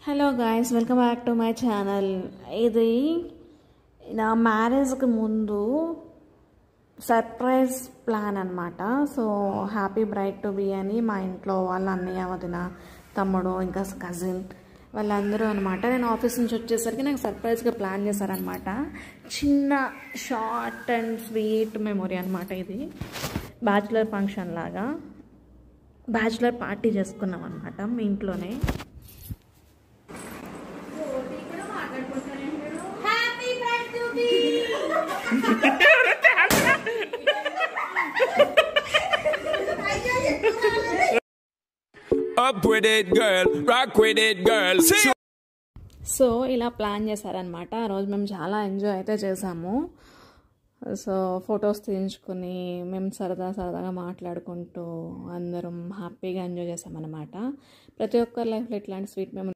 Hello guys, welcome back to my channel. ఇది నా మ్యారేజ్కి ముందు సర్ప్రైజ్ ప్లాన్ అనమాట. So happy bride to be అని మా ఇంట్లో వాళ్ళ అన్నయ్య, వదిన, తమ్ముడు, ఇంకా కజిన్ వాళ్ళందరూ అనమాట. నేను ఆఫీస్ నుంచి వచ్చేసరికి నాకు సర్ప్రైజ్గా ప్లాన్ చేశారనమాట. చిన్న షార్ట్ అండ్ స్వీట్ మెమొరీ అనమాట. ఇది బ్యాచులర్ ఫంక్షన్ లాగా, బ్యాచులర్ పార్టీ చేసుకున్నాం అనమాట మీ ఇంట్లోనే. Up with it, girl. Rock with it, girl. So ఇలా ప్లాన్ చేశారనమాట. ఆ రోజు మేము చాలా ఎంజాయ్ అయితే చేసాము. సో ఫొటోస్ తీయించుకొని మేము సరదాగా మాట్లాడుకుంటూ అందరం హ్యాపీగా ఎంజాయ్ చేసామన్నమాట. ప్రతి ఒక్కరి లైఫ్లో ఇట్లాంటి స్వీట్ మెమరీ